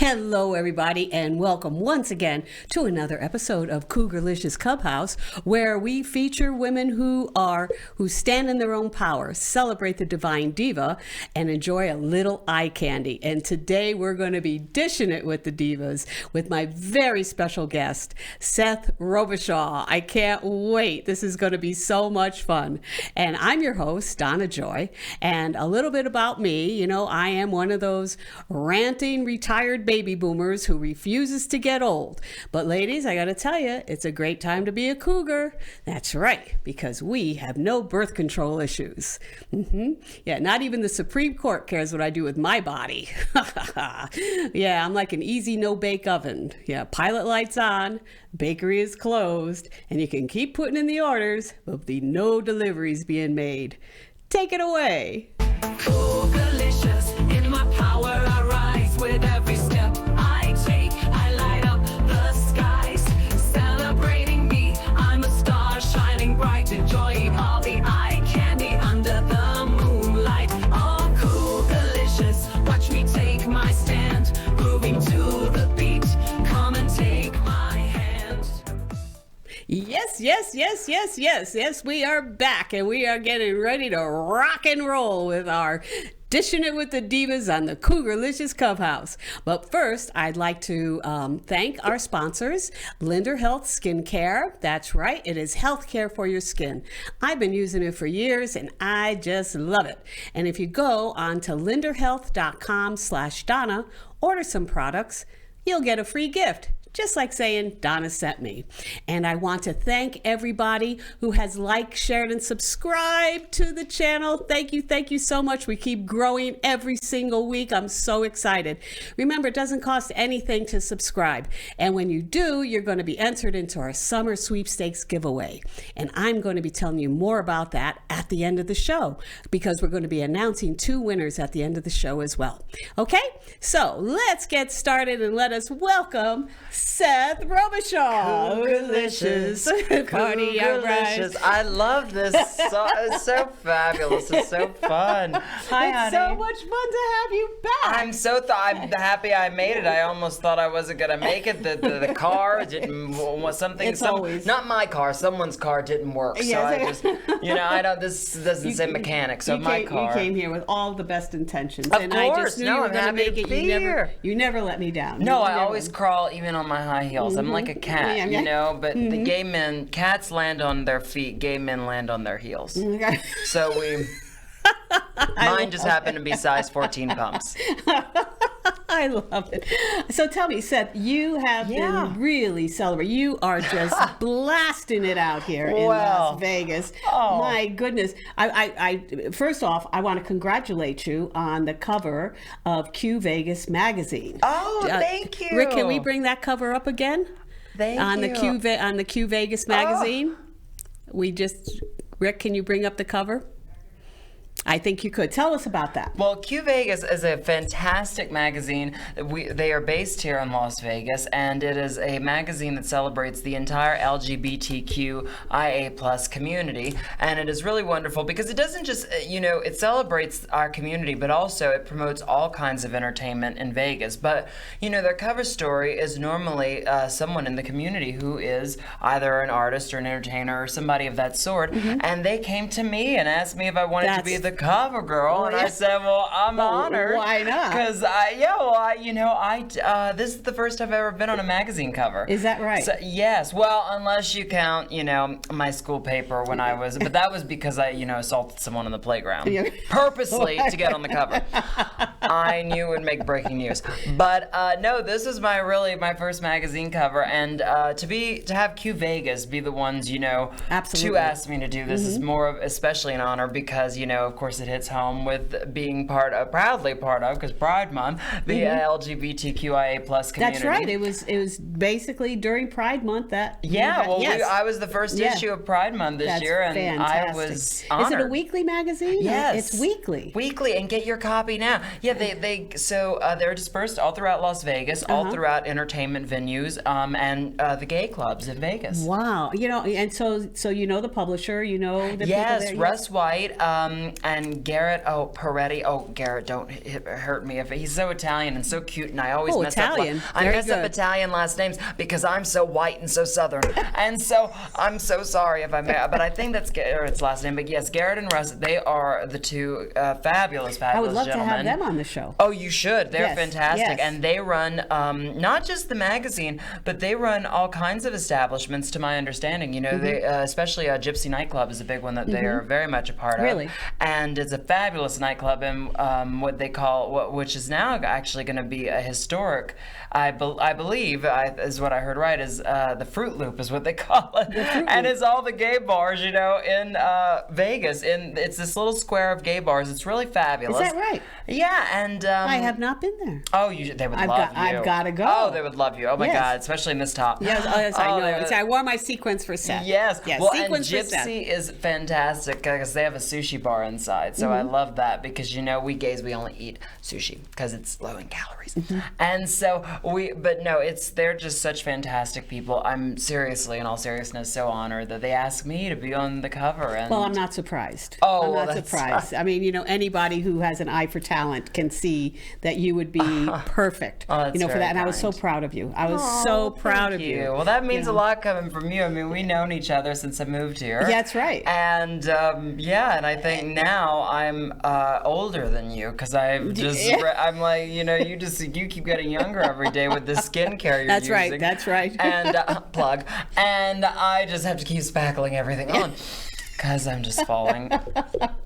Hello, everybody, and welcome once again to another episode of Cougarlicious Clubhouse, where we feature women who stand in their own power, celebrate the divine diva, and enjoy a little eye candy. And today we're going to be dishing it with the divas with my very special guest, Seth Robichaux. I can't wait. This is going to be so much fun. And I'm your host, DonnaJoy, and a little bit about me. You know, I am one of those ranting retired baby boomers who refuses to get old. But ladies, I gotta tell you, it's a great time to be a cougar. That's right, because we have no birth control issues. Yeah, not even the Supreme Court cares what I do with my body. Yeah, I'm like an easy no-bake oven. Yeah, pilot lights on, bakery is closed, and you can keep putting in the orders, but there'll be no deliveries being made. Take it away. Cougarlicious, in my power I rise with every step I take. I light up the skies, celebrating me. I'm a star shining bright, enjoying all the eye candy under the moonlight. Oh, cougarlicious, watch me take my stand, moving to the beat. Come and take my hand. Yes, we are back and we are getting ready to rock and roll with our Dishing It with the Divas on the Cougarlicious Clubhouse. But first, I'd like to thank our sponsors, Linder Health Skincare. That's right, it is healthcare for your skin. I've been using it for years and I just love it. And if you go on to linderhealth.com/Donna, order some products, you'll get a free gift. Just like saying, Donna sent me. And I want to thank everybody who has liked, shared, and subscribed to the channel. Thank you so much. We keep growing every single week. I'm so excited. Remember, it doesn't cost anything to subscribe. And when you do, you're going to be entered into our summer sweepstakes giveaway. And I'm going to be telling you more about that at the end of the show, because we're going to be announcing 2 winners at the end of the show as well. Okay, so let's get started and let us welcome Seth Robichaux. Cougarlicious. Party, all right. I love this. It's so fabulous. It's so fun. Hi, It's honey. so much fun to have you back. I'm so I'm happy I made it. I almost thought I wasn't gonna make it. The car didn't. Not my car. Someone's car didn't work. So Yes. I just, I don't. This doesn't say mechanic. So my car. You came here with all the best intentions, Of and I course. just knew No, you were I'm going to happy make to it. be here. You never let me down. No, You I never- always crawl even on my high heels. I'm like a cat, but the gay men, cats land on their feet, gay men land on their heels. So mine just happened to be size 14 pumps. I love it. So tell me, Seth, you have been really celebrating. You are just blasting it out here in Las Vegas. Oh. My goodness. I first off, I want to congratulate you on the cover of Q Vegas magazine. Oh, thank you. Rick, can we bring that cover up again? On the Q Vegas magazine. Rick, can you bring up the cover? I think you could. Tell us about that. Well, Q Vegas is a fantastic magazine. They are based here in Las Vegas, and it is a magazine that celebrates the entire LGBTQIA+ community. And it is really wonderful because it doesn't just, it celebrates our community, but also it promotes all kinds of entertainment in Vegas. But, their cover story is normally someone in the community who is either an artist or an entertainer or somebody of that sort. And they came to me and asked me if I wanted to be the cover girl, and I said, well, I'm honored. Why not? Because this is the first time I've ever been on a magazine cover. Is that right? So, yes. Well, unless you count, my school paper when I was, but that was because I, assaulted someone on the playground purposely to get on the cover. I knew it would make breaking news. But no, this is my first magazine cover, and to have Q Vegas be the ones, Absolutely. to ask me to do this is more of, especially an honor because, of course, it hits home with being proudly part of, because Pride Month, the LGBTQIA+ community. That's right. It was basically during Pride Month that. I was the first issue of Pride Month this year, and fantastic. I was honored. Is it a weekly magazine? Yes. It's weekly. Weekly, and get your copy now. Yeah, they're dispersed all throughout Las Vegas, all throughout entertainment venues, and the gay clubs in Vegas. Wow. And so you know the publisher, you know the people there. Russ White, and Garrett Peretti. Oh, Garrett, don't hurt me. If he's so Italian and so cute, and I always mess Italian. up. I mess up Italian last names because I'm so white and so Southern, and so I'm so sorry if I may. But I think that's Garrett's last name. But yes, Garrett and Russ, they are the two fabulous gentlemen. I would love to have them on the show. Oh, you should. They're fantastic, yes. and they run not just the magazine, but they run all kinds of establishments. To my understanding, they especially Gypsy Nightclub is a big one that they are very much a part of. Really? And it's a fabulous nightclub in what they call, which is now actually going to be a historic, I believe, is what I heard right, is the Fruit Loop is what they call it. And it's all the gay bars, in Vegas. It's this little square of gay bars. It's really fabulous. Is that right? Yeah, and I have not been there. Oh, they would love you. I've got to go. Oh, they would love you. Oh my God, especially in this top. Yes, I know. I wore my sequins for Seth. Yes. Well, and sequins for Seth. Gypsy is fantastic because they have a sushi bar inside. So I love that because we gays, we only eat sushi because it's low in calories. And so they're just such fantastic people. I'm seriously, in all seriousness, so honored that they asked me to be on the cover. And well, I'm not surprised. Oh, I'm not surprised. I mean, anybody who has an eye for talent can see that you would be perfect. Oh, that's for that. And I was kind. so proud of you. I was so proud of you. Well, that means a lot coming from you. I mean, we've known each other since I moved here. That's right. And and I think now I'm older than you because I'm like, you keep getting younger every day with the skincare you're using. That's right. And plug. And I just have to keep spackling everything on. Because I'm just falling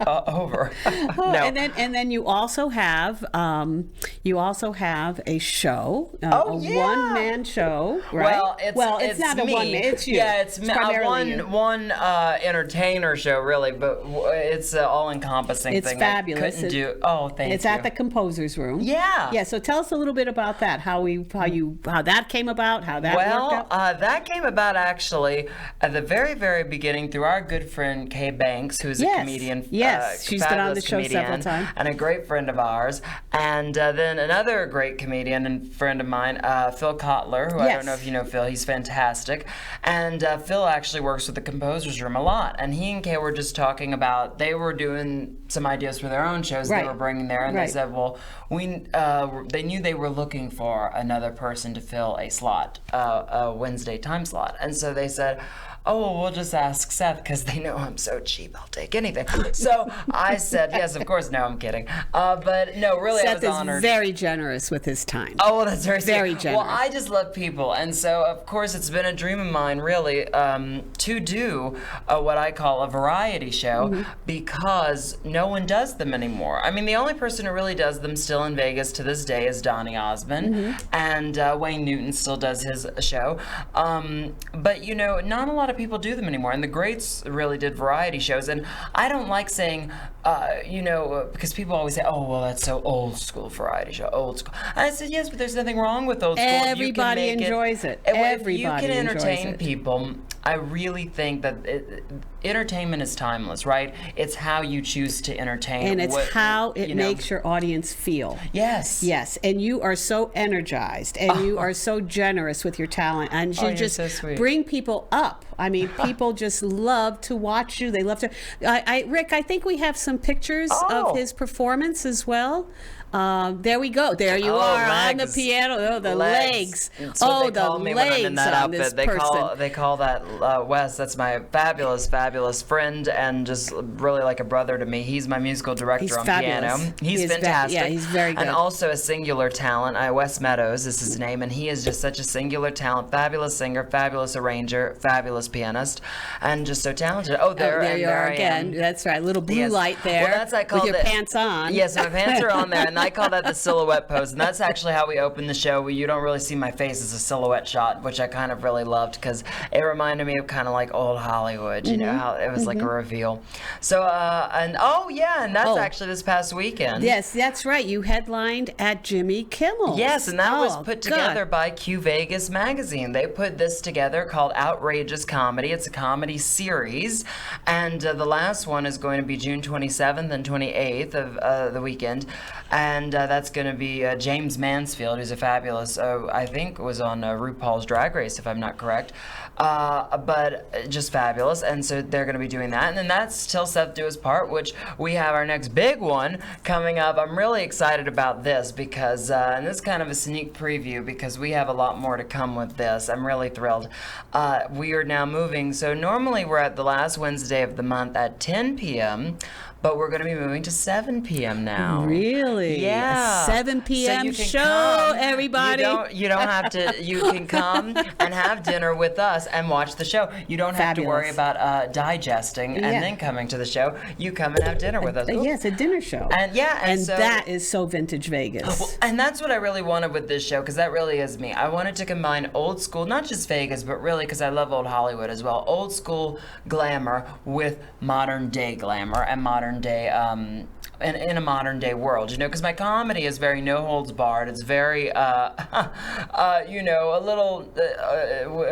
over. No. And then you also have a show, a one-man show, right? Well, it's not me. a one-man. It's you. Yeah, it's me. One entertainer show, really, but it's an all-encompassing thing. It's fabulous. Thank you. It's at the Composer's Room. Yeah. Yeah. So tell us a little bit about that. How that came about. How that worked out. That came about actually at the very, very beginning through our good friend Kay Banks, who's a comedian. Yes, she's been on the show several times. And a great friend of ours. And then another great comedian and friend of mine, Phil Kotler, who I don't know if you know Phil. He's fantastic. And Phil actually works with the Composer's Room a lot. And he and Kay were just talking about, they were doing some ideas for their own shows they were bringing there. And they said, well, they knew they were looking for another person to fill a slot, a Wednesday time slot. And so they said, oh, well, we'll just ask Seth because they know I'm so cheap. I'll take anything. So I said, yes, of course. No, I'm kidding. But no, really, Seth I was honored. Seth is very generous with his time. Oh, well, that's very generous. Well, I just love people. And so, of course, it's been a dream of mine, really, to do what I call a variety show because no one does them anymore. I mean, the only person who really does them still in Vegas to this day is Donny Osmond. And Wayne Newton still does his show. But, not a lot of people do them anymore, and the greats really did variety shows. And I don't like saying because people always say, oh, well, that's so old school variety show, old school. And I said, yes, but there's nothing wrong with old school. Everybody enjoys it. Everybody if you can entertain enjoys it. people, I really think that entertainment is timeless, right? It's how you choose to entertain. And it's how it makes your audience feel. Yes. Yes. And you are so energized and you are so generous with your talent. And you just so sweet. Bring people up. I mean, people just love to watch you. They love to. Rick, I think we have some pictures of his performance as well. There we go. There you are on the piano. Oh, the legs. Oh, the legs on this person. They call that Wes. That's my fabulous, fabulous friend and just really like a brother to me. He's my musical director on fabulous. Piano. He's fantastic. He's very good. And also a singular talent. Wes Meadows is his name, and he is just such a singular talent. Fabulous singer, fabulous arranger, fabulous pianist, and just so talented. Oh, there you are again. That's right. Little blue light there. Well, I call with your pants on. Yes, my pants are on there, and I call that the silhouette pose, and that's actually how we open the show. You don't really see my face as a silhouette shot, which I kind of really loved because it reminded me of kind of like old Hollywood, you know, how it was like a reveal. So, and that's actually this past weekend. Yes, that's right. You headlined at Jimmy Kimmel's. Yes, and that was put together by Q Vegas magazine. They put this together called Outrageous Comedy. It's a comedy series, and the last one is going to be June 27th and 28th of the weekend. And and that's going to be James Mansfield, who's a fabulous, I think was on RuPaul's Drag Race, if I'm not correct, but just fabulous. And so they're going to be doing that. And then that's Till Seth Do His Part, which we have our next big one coming up. I'm really excited about this because, and this is kind of a sneak preview because we have a lot more to come with this. I'm really thrilled. We are now moving. So normally we're at the last Wednesday of the month at 10 p.m., but we're going to be moving to 7 p.m. now. Really? Yeah. A 7 p.m. So you can show, come. everybody. You don't have to. You can come and have dinner with us and watch the show. You don't have to worry about digesting and then coming to the show. You come and have dinner with us. Yeah, it's a dinner show. And so, that is so vintage Vegas. Well, and that's what I really wanted with this show, because that really is me. I wanted to combine old school, not just Vegas, but really, because I love old Hollywood as well, old school glamour with modern day glamour and modern day in a modern day world, because my comedy is very no holds barred. It's very a little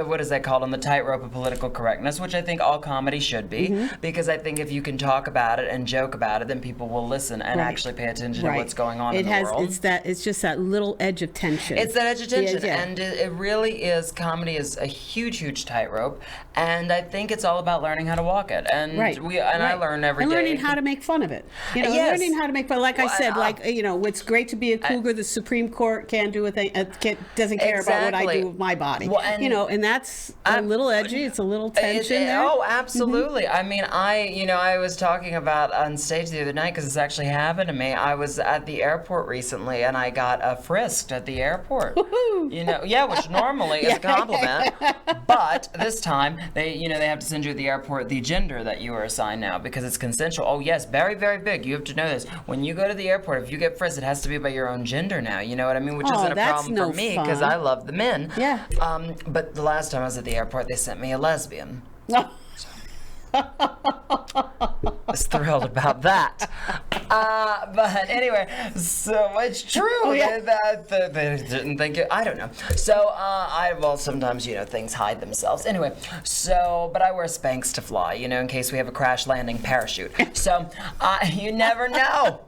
what is that called, on the tightrope of political correctness, which I think all comedy should be, because I think if you can talk about it and joke about it, then people will listen and actually pay attention to what's going on in the world. It's just that little edge of tension. It's that edge of tension, and it really is. Comedy is a huge tightrope, and I think it's all about learning how to walk it. And I learn every day. And learning how to make fun of it. Learning how to make fun. Like I said, it's great to be a cougar. The Supreme Court can't do a thing. Doesn't care about what I do with my body. Well, and that's a little edgy. It's a little tension there. Oh, absolutely. I mean, I was talking about on stage the other night, because it's actually happened to me. I was at the airport recently, and I got frisked at the airport. Which normally is a compliment, but this time they have to send you at the airport the gender that you are assigned now, because it's consensual. Oh yes, very, very big. You have to know this. When you go to the airport, if you get frisked, it has to be by your own gender now. You know what I mean? Which isn't a problem for me, because I love the men. Yeah. But the last time I was at the airport, they sent me a lesbian. I was thrilled about that. But anyway, so it's true. They didn't think it. I don't know. So sometimes things hide themselves. Anyway, but I wear Spanx to fly, in case we have a crash landing parachute. So you never know.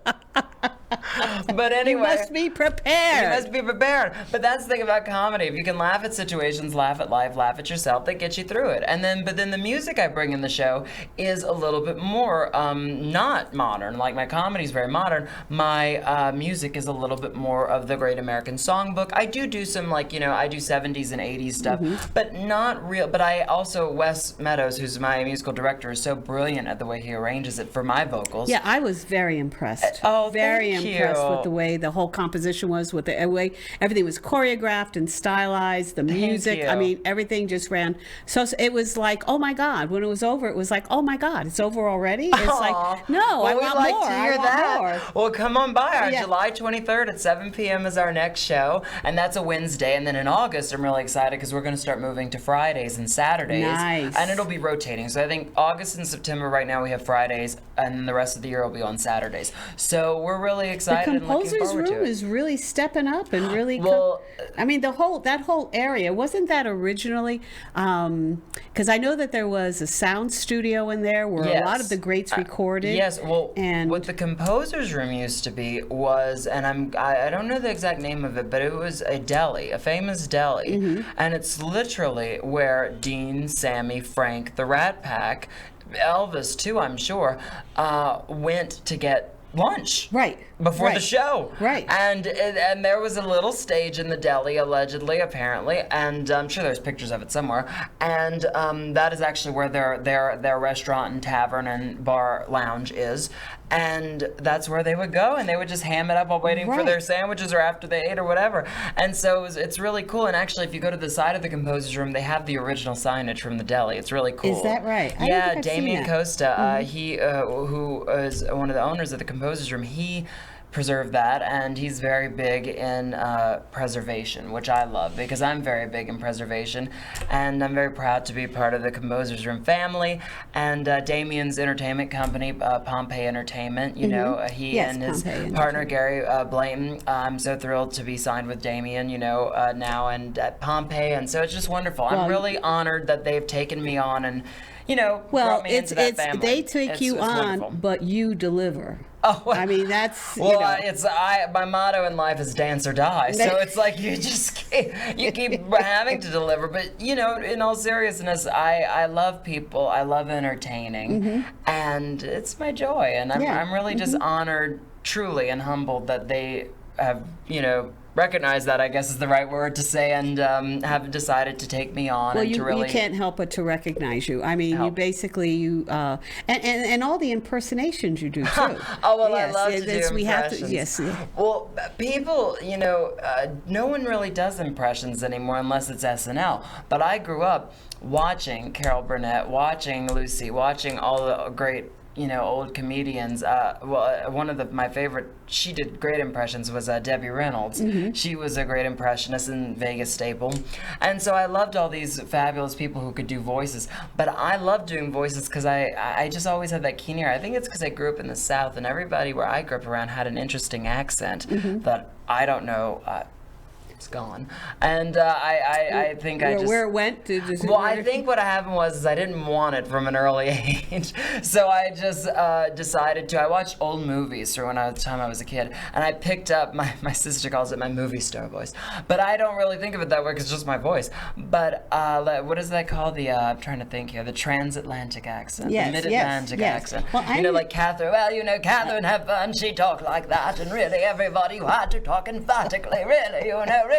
But anyway, you must be prepared. But that's the thing about comedy. If you can laugh at situations, laugh at life, laugh at yourself, that gets you through it. But then the music I bring in the show is a little bit more not modern. Like my comedy is very modern. My music is a little bit more of the Great American Songbook. I do some I do 70s and 80s stuff, but not real. But I also, Wes Meadows, who's my musical director, is so brilliant at the way he arranges it for my vocals. Yeah, I was very impressed. Very impressed with the way the whole composition was, with the way everything was choreographed and stylized, the music. I mean, everything just ran. So it was like, oh my God. When it was over, it was like, oh my God, it's over already? It's like, no, I want more. I want more. Well, come on by. July 23rd at 7 p.m. is our next show, and that's a Wednesday. And then in August, I'm really excited because we're going to start moving to Fridays and Saturdays. Nice. And it'll be rotating. So I think August and September right now we have Fridays, and the rest of the year will be on Saturdays. So we're really excited and looking forward to it. The composer's room is really stepping up and really. I mean, that whole area, wasn't that originally? Because I know that there was a sound studio in there where a lot of the greats recorded. Yes. Well, and what the composer's room used to be was, and I don't know the exact name of it, but it was a deli, a famous deli, and it's literally where Dean, Sammy, Frank, the Rat Pack, Elvis too, I'm sure, went to get lunch before the show, and there was a little stage in the deli, allegedly, apparently, and I'm sure there's pictures of it somewhere, and that is actually where their restaurant and tavern and bar lounge is, and that's where they would go, and they would just ham it up while waiting for their sandwiches or after they ate or whatever. And so it's really cool. And actually, if you go to the side of the composer's room, they have the original signage from the deli. It's really cool. Is that right? Yeah, Damien Costa, he who is one of the owners of the composer's room, he preserve that, and he's very big in preservation, which I love because I'm very big in preservation, and I'm very proud to be part of the Composer's Room family. And Damien's entertainment company, Pompeii Entertainment, he and his partner Gary Blayton, I'm so thrilled to be signed with Damien, now and at Pompeii, and so it's just wonderful. I'm really honored that they've taken me on and brought me into that family. They take you on, wonderful. But you deliver. Oh, I mean, that's well, my motto in life is dance or die. So it's like you keep having to deliver. But in all seriousness, I love people. I love entertaining, and it's my joy. And I'm really just honored, truly, and humbled that they have recognize that, I guess is the right word to say, and have decided to take me on. Well, and to really you can't help but to recognize you. I mean, you basically and all the impersonations you do too. Oh well, yes, I love to do impressions. We have to, yes. Well, people, no one really does impressions anymore unless it's SNL. But I grew up watching Carol Burnett, watching Lucy, watching all the great old comedians. One of my favorite, she did great impressions, was Debbie Reynolds. She was a great impressionist and Vegas staple. And so I loved all these fabulous people who could do voices. But I love doing voices because I just always had that keen ear. I think it's because I grew up in the South, and everybody where I grew up around had an interesting accent that I don't know. It's gone, and I think where it went. I think what happened was I didn't want it from an early age, so I just decided to. I watched old movies from the time I was a kid, and I picked up my sister calls it my movie star voice, but I don't really think of it that way because it's just my voice. But what is that called? I'm trying to think here. The transatlantic accent, the mid-Atlantic accent. Well, like Catherine. Well, Catherine Hepburn, she talked like that, and really everybody who had to talk emphatically, really, really.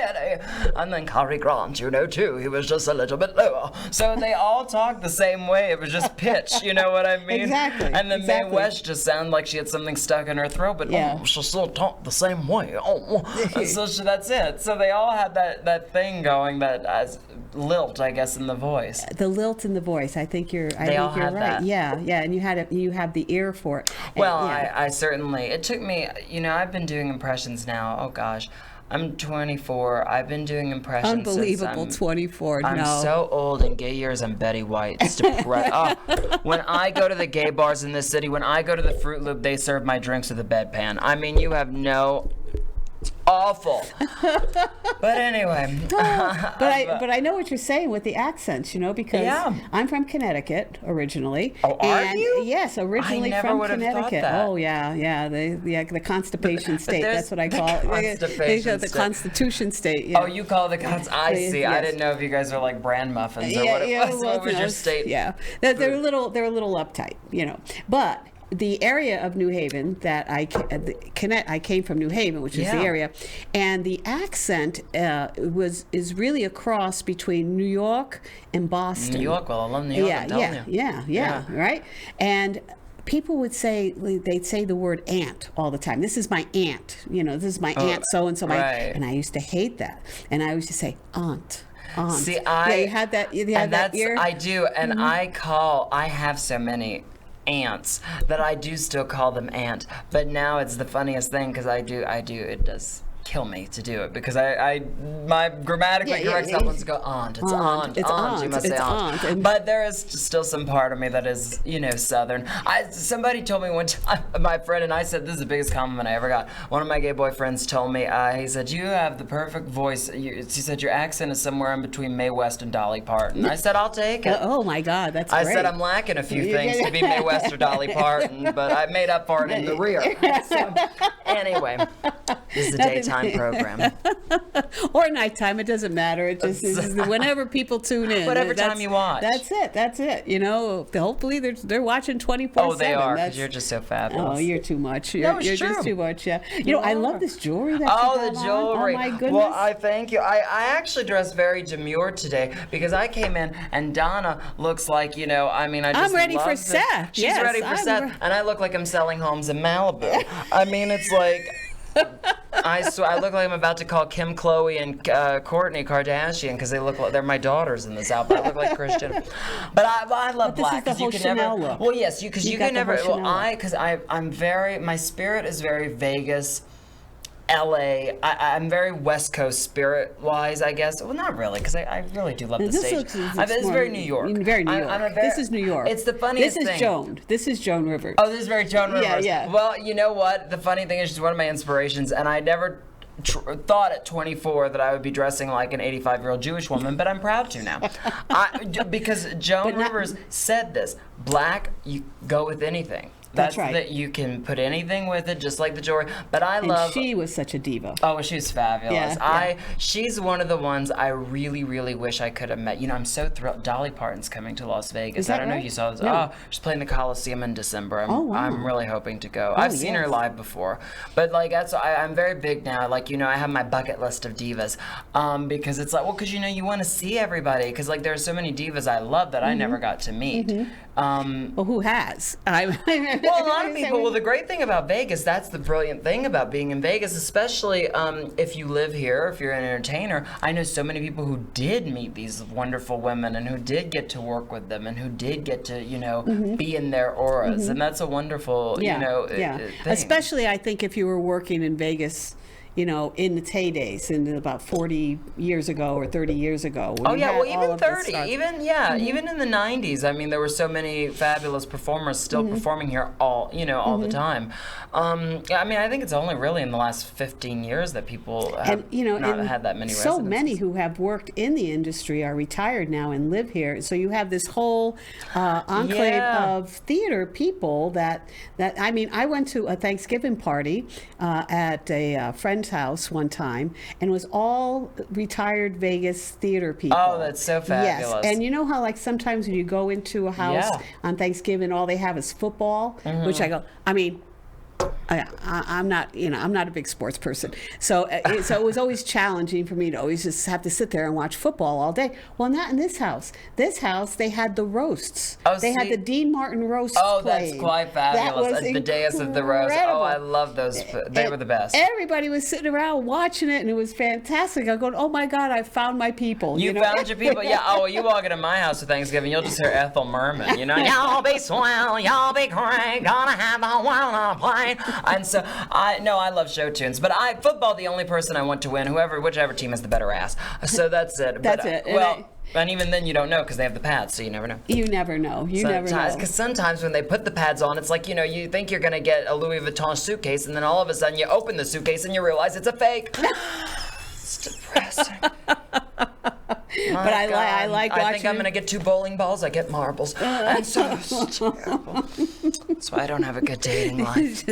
And then Cary Grant, too. He was just a little bit lower. So they all talked the same way. It was just pitch, you know what I mean? Exactly. And then Mae West just sounded like she had something stuck in her throat, but she still talked the same way. And so that's it. So they all had that thing going, that as lilt, I guess, in the voice. The lilt in the voice. I think you're right. That. Yeah, and you have the ear for it. Well, I certainly. It took me. I've been doing impressions now. Oh gosh. I'm 24. I've been doing impressions. Unbelievable, 24. I'm so old. In gay years, I'm Betty White. It's depressing. When I go to the gay bars in this city, when I go to the Fruit Loop, they serve my drinks with a bedpan. I mean, you have no. Awful. But anyway. But I know what you're saying with the accents, because I'm from Connecticut originally. Oh, are you? Yes, originally from Connecticut. Oh, yeah. The constipation state. That's what I call it. The Constitution state. Yeah. Oh, you call it the I see. Yes. I didn't know if you guys are like bran muffins or what it was. What was your state? Yeah, they're a little uptight, But the area of New Haven that I came from New Haven, which is the area, and the accent is really a cross between New York and Boston. New York, well, I love New York. Yeah, right. And people would say, they'd say the word aunt all the time. This is my aunt. This is my aunt so and so. And I used to hate that, and I used to say aunt. See, you had that. You had that ear. I do, and I have so many aunts that I do still call them aunt, but now it's the funniest thing because I do it does kill me to do it because my grammatically correct someone's go aunt. It's aunt. You must say aunt. But there is still some part of me that is, Southern. Somebody told me one time, my friend and I said, this is the biggest compliment I ever got. One of my gay boyfriends told me, he said, you have the perfect voice. He said, your accent is somewhere in between Mae West and Dolly Parton. I said, I'll take it. Oh my God, that's great. I said, I'm lacking a few things to be Mae West or Dolly Parton, but I made up for it in the rear. So, anyway, this is a daytime program or nighttime, it doesn't matter. It just is whenever people tune in, whatever time you watch. That's it. Hopefully they're watching 24/7. Oh, they are, because you're just so fabulous. Oh, you're too much. You're just too much. Yeah. I love this jewelry that the jewelry. On. Oh my goodness. Well, I thank you. I actually dressed very demure today because I came in and Donna looks like, I just I'm ready for Seth. She's ready for Seth, and I look like I'm selling homes in Malibu. I mean, it's like I look like I'm about to call Kim, Khloe, and Kourtney Kardashian because they're my daughters in this outfit. I look like Christian, but I love black because you can never. Look. Well, yes, because you can never. Well, I'm very. My spirit is very Vegas. LA. I'm very West Coast spirit-wise, I guess. Well, not really, because I really do love the stage. It's very New York. Very New York. This is New York. It's the funniest thing. This is Joan Rivers. Oh, this is very Joan Rivers. Yeah. Well, you know what? The funny thing is she's one of my inspirations, and I never thought at 24 that I would be dressing like an 85-year-old Jewish woman, but I'm proud to now. Because Joan Rivers said this, black, you go with anything. That's right. That you can put anything with it, just like the jewelry. But And she was such a diva. Oh, she's fabulous. Yeah. She's one of the ones I really, really wish I could have met. You know, I'm so thrilled. Dolly Parton's coming to Las Vegas. Is that I don't know right? if you saw this. No. Oh, she's playing the Coliseum in December. Wow. I'm really hoping to go. I've seen her yes. live before. But like I'm very big now. Like, you know, I have my bucket list of divas. Because it's like, well, because you know, you want to see everybody. Because like there's so many divas I love that I never got to meet. Well, who has? Well, a lot of people. Well, the great thing about Vegas, that's the brilliant thing about being in Vegas, especially if you live here, if you're an entertainer. I know so many people who did meet these wonderful women and who did get to work with them and who did get to, you know, be in their auras. And that's a wonderful, you know, thing. Especially, I think, if you were working in Vegas, you know, in its heydays, in about 40 years ago or 30 years ago. Oh yeah, well even 30, even in the 90s. I mean, there were so many fabulous performers still performing here all the time. I mean, I think it's only really in the last 15 years that people have not had that many so residences. many who have worked in the industry are retired now and live here. So you have this whole enclave of theater people that I mean, I went to a Thanksgiving party at a friend's house one time, and it was all retired Vegas theater people. Oh, that's so fabulous. Yes, and you know how like sometimes when you go into a house on Thanksgiving, all they have is football, which I go, I mean, I'm not a big sports person, so it was always challenging for me to always just have to sit there and watch football all day. Well, not in this house. This house, they had the roasts. They had the Dean Martin roast. Oh, playing. that's quite fabulous. The dais of the roast. Oh, I love those. They were the best. Everybody was sitting around watching it, and it was fantastic. I go, oh my God, I found my people. You found your people. Yeah. Oh, well, you walk into my house for Thanksgiving, you'll just hear Ethel Merman. You know, y'all be swell, y'all be great, gonna have a while on a plane. And so I love show tunes, but football, the only person I want to win, whichever team has the better ass. So that's it. That's it. And even then you don't know because they have the pads, so you never know. You never know. Never know. Because sometimes when they put the pads on, it's like, you know, you think you're going to get a Louis Vuitton suitcase, and then all of a sudden you open the suitcase and you realize it's a fake. It's depressing. But I like watching. I think I'm going to get 2 bowling balls. I get marbles. And so it's terrible. That's why I don't have a good dating life.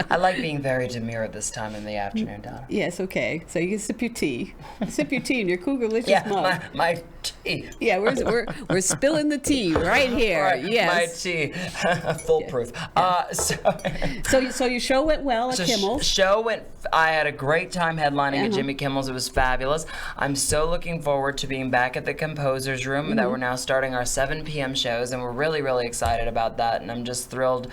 I like being very demure at this time in the afternoon, Donna. Yes, okay. So you can sip your tea. Sip your tea in your Cougarlicious mug. Yeah, my tea. Yeah, we're spilling the tea right here. Right, yes. my tea. Foolproof. Yeah. So your show went well at Kimmel's. I had a great time headlining at Jimmy Kimmel's. It was fabulous. I'm so looking forward to being back at the Composers Room, that we're now starting our 7 p.m. shows, and we're really, really excited about that. And I'm just thrilled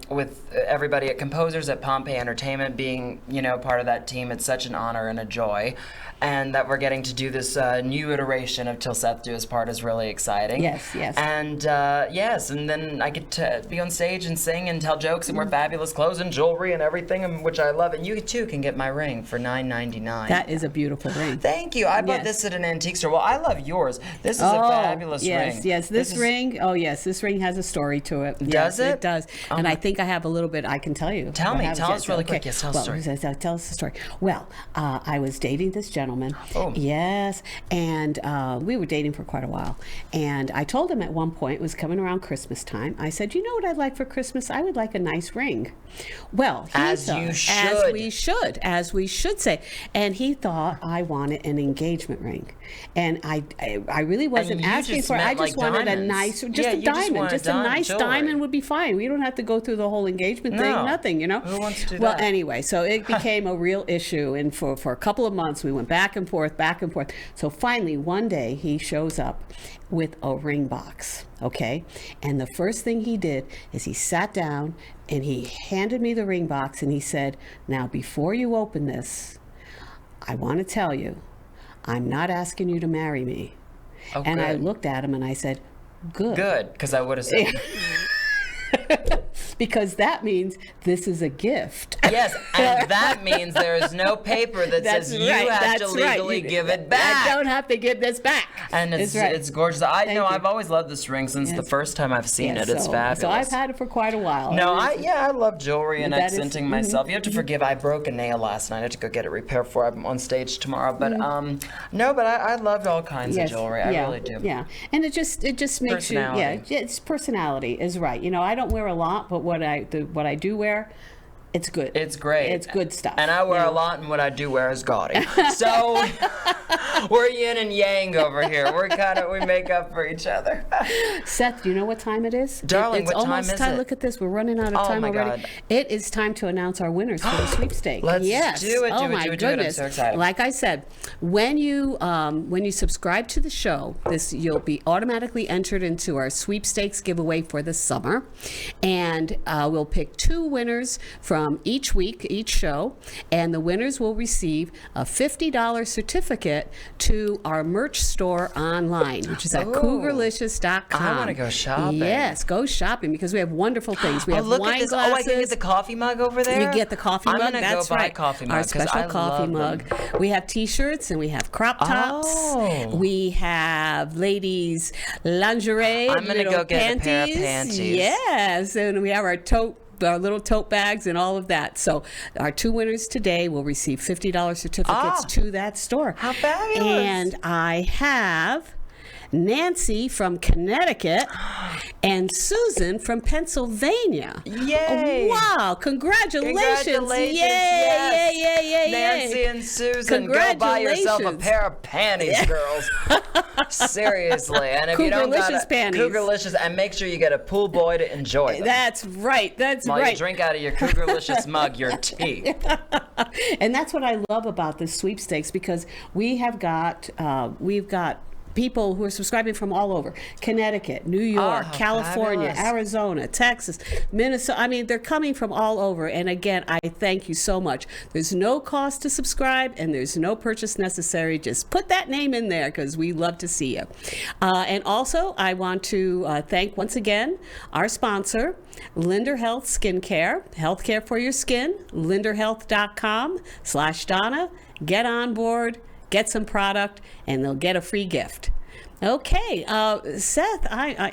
with everybody at Composers, at Pompeii Entertainment, being, you know, part of that team. It's such an honor and a joy. And that we're getting to do this new iteration of Till Seth Do His Part is really exciting. Yes. And and then I get to be on stage and sing and tell jokes and wear fabulous clothes and jewelry and everything, which I love. And you too can get my ring for $9.99. That is a beautiful ring. Thank you. I bought this at an antique store. Well, I love yours. This is a fabulous ring. Yes. This ring has a story to it. Does it? It does. And I think I have a little bit I can tell you. Tell us really quick. Yes, tell us the story. Tell us the story. Well, I was dating this gentleman. Oh. Yes. And we were dating for quite a while. And I told him at one point, it was coming around Christmas time, I said, you know what I'd like for Christmas? I would like a nice ring. Well, as we should say. And he thought I wanted an engagement ring. And I really wasn't asking for it. I just wanted a nice, a diamond. Just a nice diamond would be fine. We don't have to go through the whole engagement thing, nothing, you know? Who wants to do that? Well, anyway, so it became a real issue. And for a couple of months, we went back and forth. So finally, one day, he shows up with a ring box, okay? And the first thing he did is he sat down and he handed me the ring box and he said, now, before you open this, I want to tell you, I'm not asking you to marry me. Oh, and good. I looked at him and I said, good. Good, because I would have said... Because that means this is a gift. Yes, and that means there is no paper that says you have to legally give it back. I don't have to give this back. And it's gorgeous. I've always loved this ring since the first time I've seen it. It's fabulous. So I've had it for quite a while. I love jewelry and accenting myself. You have to forgive. I broke a nail last night. I had to go get it repaired before I'm on stage tomorrow. But I loved all kinds of jewelry. I really do. Yeah, and it just makes you. Yeah, it's personality is right. You know, I don't wear a lot, but what I do wear, it's good. It's great. It's good stuff. And I wear you a know. lot, and what I do wear is gaudy. So we're yin and yang over here. We make up for each other. Seth, do you know what time it is? Darling, it's what time almost is time. it? Look at this. We're running out of Oh time my already. God. It is time to announce our winners for the sweepstakes. Let's yes. do it, Oh do it, my do it, do it. I'm goodness. so excited. Like I said, when you subscribe to the show, you'll be automatically entered into our sweepstakes giveaway for the summer, and we'll pick 2 winners from each week, each show, and the winners will receive a $50 certificate to our merch store online, which is at cougarlicious.com. I wanna go shopping. Yes, go shopping because we have wonderful things. We have look wine at this. glasses. Oh, I can get the coffee mug over there? You get the coffee mug. I'm gonna That's go buy right. a coffee mug Our 'cause special I coffee love mug. them. We have T-shirts and we have crop tops. Oh. We have ladies lingerie. I'm gonna little go get a pair of panties. Yes, and we have our little tote bags and all of that. So our 2 winners today will receive $50 certificates to that store. How fabulous. And I have Nancy from Connecticut and Susan from Pennsylvania. Yay. Wow, congratulations. Congratulations. Yay, yay. Nancy and Susan, go buy yourself a Congratulations. pair of panties, girls. Seriously. And if you don't got Cougarlicious panties. Cougarlicious, and make sure you get a pool boy to enjoy them. That's right. That's While right. you drink out of your Cougarlicious mug, your tea. And that's what I love about this sweepstakes, because we've got people who are subscribing from all over: Connecticut, New York, how California, fabulous. Arizona, Texas, Minnesota. I mean, they're coming from all over. And again, I thank you so much. There's no cost to subscribe and there's no purchase necessary. Just put that name in there because we love to see you. And also, I want to thank once again our sponsor, Linder Health Skincare, healthcare for your skin, linderhealth.com/Donna. Get on board. Get some product, and they'll get a free gift. Okay, Seth, I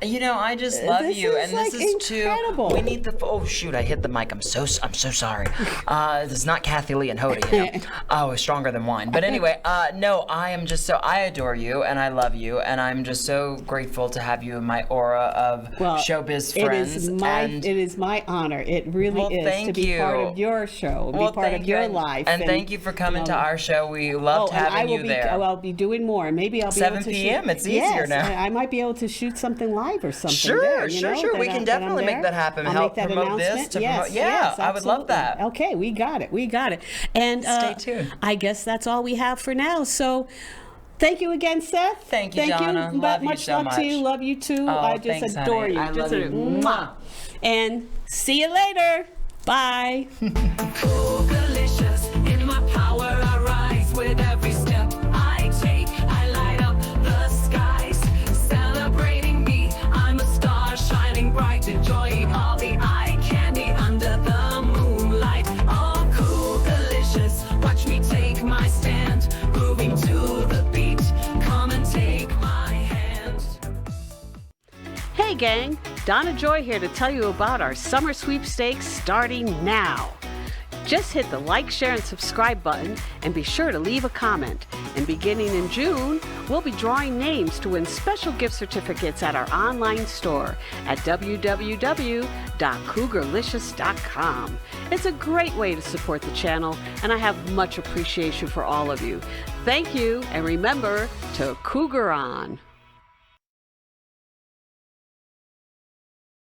I just love This you, is, and this like, is incredible. too. We need the. Oh shoot! I hit the mic. I'm so sorry. This is not Kathy Lee and Hoda. You know? Oh, it's stronger than wine. But anyway, no, I am just so. I adore you, and I love you, and I'm just so grateful to have you in my aura of showbiz friends. It is my honor. It really is thank to be part you. of your show, Well, be part thank of you, your and- life. And thank you for coming to our show. We loved and I having will you be, there. I'll be doing more. Maybe I'll be 7 able to p.m., shoot. it's easier Yes, now. I might be able to shoot something live or something. Sure, there, sure. that We can that I'm definitely make there. that happen. I'll Help make that promote this announcement. to Yes, promote. Yeah, yes, I would love absolutely. that. Okay, we got it. And Stay tuned. I guess that's all we have for now. So. Thank you again, Seth. Thank you, Donna. Love you much so love to you. much. Love you too. Oh, I just thanks, adore honey. you. I Just love you. Mwah. And see you later. Bye. Delicious. In my power, I rise with every step I take. I light up the skies, celebrating me. I'm a star shining bright, enjoying all the eye candy under the moonlight. All cool, delicious. Watch me take my stand, moving to the beat. Come and take my hand. Hey gang, DonnaJoy here to tell you about our summer sweepstakes starting now. Just hit the like, share, and subscribe button and be sure to leave a comment. And beginning in June, we'll be drawing names to win special gift certificates at our online store at www.cougarlicious.com. It's a great way to support the channel, and I have much appreciation for all of you. Thank you, and remember to Cougar on.